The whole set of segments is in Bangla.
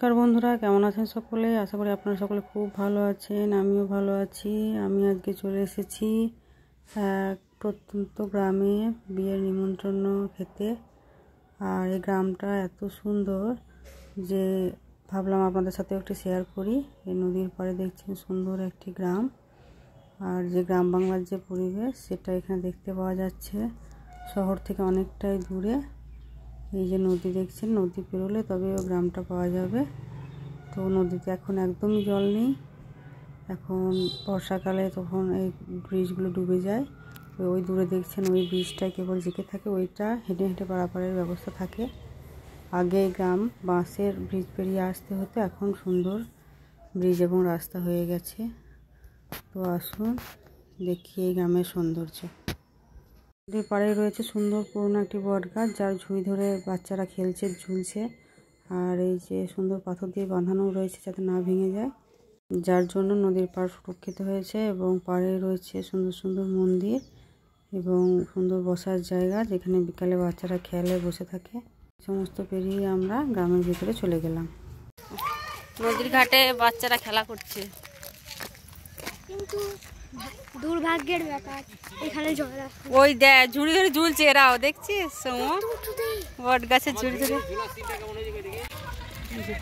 নমস্কার বন্ধুরা, কেমন আছেন সকলে? আশা করি আপনারা সকলে খুব ভালো আছেন। আমিও ভালো আছি। আমি আজকে চলে এসেছি এক প্রত্যন্ত গ্রামে বিয়ের নিমন্ত্রণ খেতে। আর এই গ্রামটা এত সুন্দর যে ভাবলাম আপনাদের সাথে একটু শেয়ার করি। এই নদীর পাড়ে দেখছেন সুন্দর একটি গ্রাম, আর যে গ্রাম বাংলার যে পরিবেশ সেটা এখানে দেখতে পাওয়া যাচ্ছে শহর থেকে অনেকটাই দূরে। এই যে নদী দেখছেন, নদী পেরোলে তবে ওই গ্রামটা পাওয়া যাবে। তো নদীতে এখন একদমই জল নেই। এখন বর্ষাকালে তখন এই ব্রিজগুলো ডুবে যায়। ওই দূরে দেখছেন ওই ব্রিজটায় কেবল জেঁকে থাকে, ওইটা হেঁটে হেঁটে পারাপারের ব্যবস্থা থাকে। আগে এই গ্রাম বাঁশের ব্রিজ পেরিয়ে আসতে হতো, এখন সুন্দর ব্রিজ এবং রাস্তা হয়ে গেছে। তো আসুন দেখি এই গ্রামের সৌন্দর্য। নদীর পাড়ে রয়েছে সুন্দর পুরনো একটি বট গাছ, যার ঝুড়ি ধরে বাচ্চারা খেলছে, ঝুলছে। আর এই যে সুন্দর পাথর দিয়ে বাঁধানো রয়েছে যাতে না ভেঙে যায়, যার জন্য নদীর পাড় সুরক্ষিত হয়েছে। এবং পাড়ে রয়েছে সুন্দর সুন্দর মন্দির এবং সুন্দর বসার জায়গা, যেখানে বিকালে বাচ্চারা খেলে বসে থাকে। সমস্ত পেরিয়ে আমরা গ্রামের ভিতরে চলে গেলাম। নদীর ঘাটে বাচ্চারা খেলা করছে, কিন্তু দুর্ভাগ্যের ব্যাপার এখানে জল ওই দেখ ঝুড়ি ধরে ঝুলছে এরাও, দেখছিস বট গাছের ঝুড়ি ধরে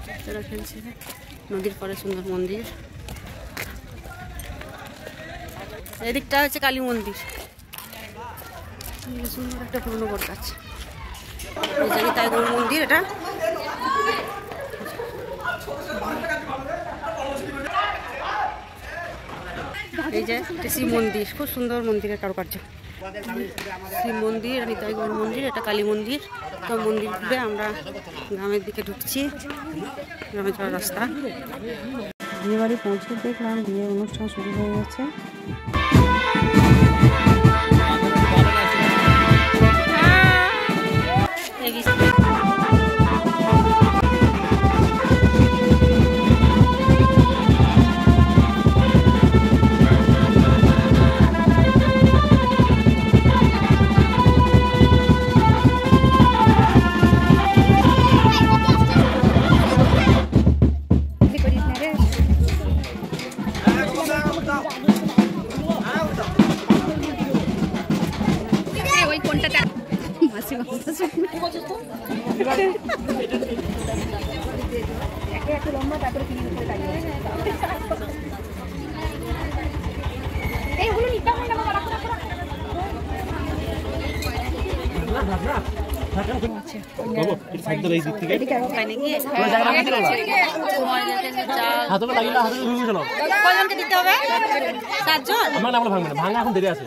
বাচ্চারা খেলছে। নদীর পরে সুন্দর মন্দির, এদিকটা হচ্ছে কালী মন্দির। সুন্দর একটা পুরনো বট গাছ, এই জায়গায় তাই গৌর মন্দির। এটা এই যে শিব মন্দির, খুব সুন্দর মন্দিরের কারুকার্য। শিব মন্দির, নিতাই গৌর মন্দির, এটা কালী মন্দির। তো মন্দির ঘুরে আমরা গ্রামের দিকে ঢুকছি, গ্রামে যাওয়ার রাস্তা। বিয়ে বাড়ি পৌঁছে দেখলাম বিয়ে অনুষ্ঠান শুরু হয়ে গেছে। ভাঙা এখন দেরি আছে।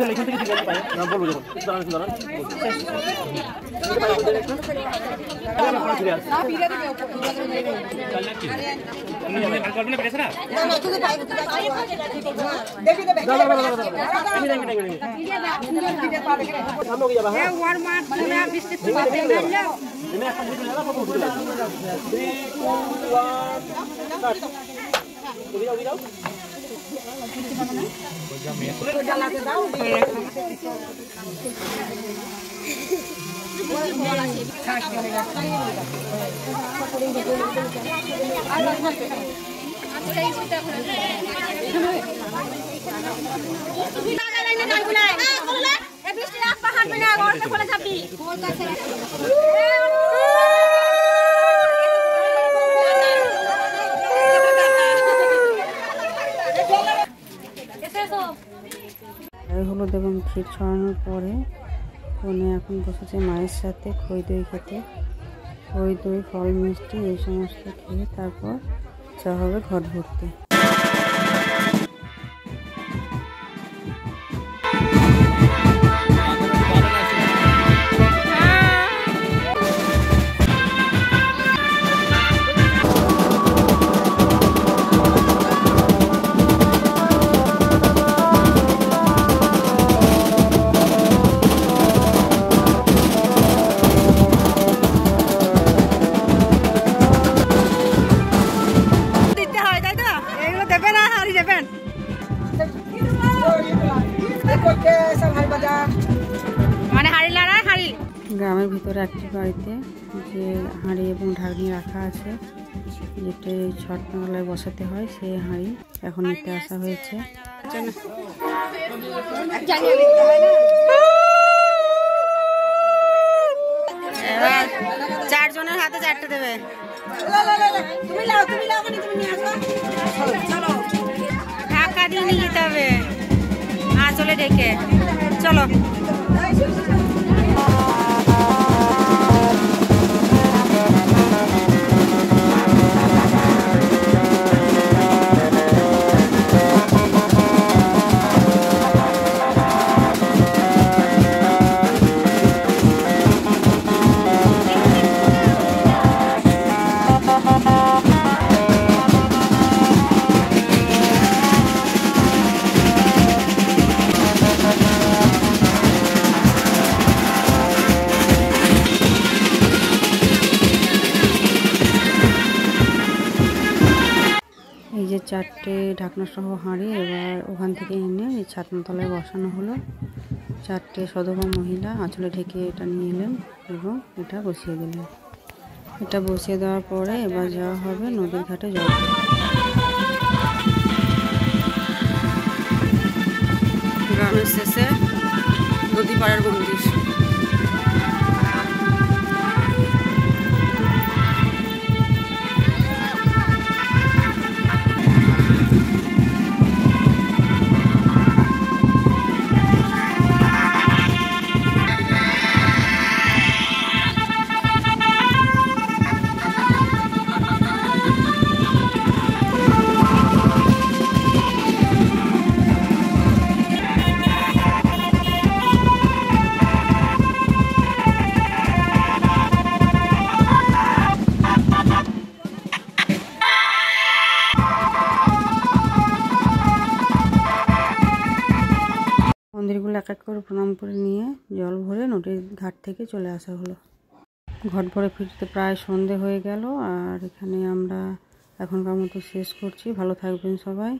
এখান থেকে বলবো যখন হলুদ এবং ক্ষীর ছড়ানোর পরে কনে এখন বসেছে মায়ের সাথে খই দই খেতে। খই দই, ফল, মিষ্টি এই সমস্ত খেয়ে তারপর যা হবে ঘট ভর্তি। গ্রামের ভিতরে একটি বাড়িতে যে হাঁড়ি এবং ঢাকনি রাখা আছে, যেটা ছট তলায় বসাতে হয়, সেই হাঁড়ি এখন নিতে আসা হয়েছে। এবার 4 জনের হাতে 4টে দেবে। ঢাকা দিয়ে নিয়ে যেতে হবে আঁচলে ঢেকে। চলো। এই যে 4টে ঢাকনা সহ হাঁড়ি এবার ওখান থেকে এনে এই ছাতনাতলায় বসানো হলো। 4টে সধবা মহিলা আঁচলে ঢেকে এটা নিয়ে এলেন এবং এটা বসিয়ে দিলেন। এটা বসিয়ে দেওয়ার পরে এবার যাওয়া হবে নদীর ঘাটে জল। গ্রামের শেষে নদী পাড়ার মন্দির। মন্দিরগুলো এক এক করে প্রণাম করে নিয়ে জল ভরে নদীর ঘাট থেকে চলে আসা হলো। ঘট ভরে ফিরতে প্রায় সন্ধে হয়ে গেল। আর এখানে আমরা এখনকার মতো শেষ করছি। ভালো থাকবেন সবাই।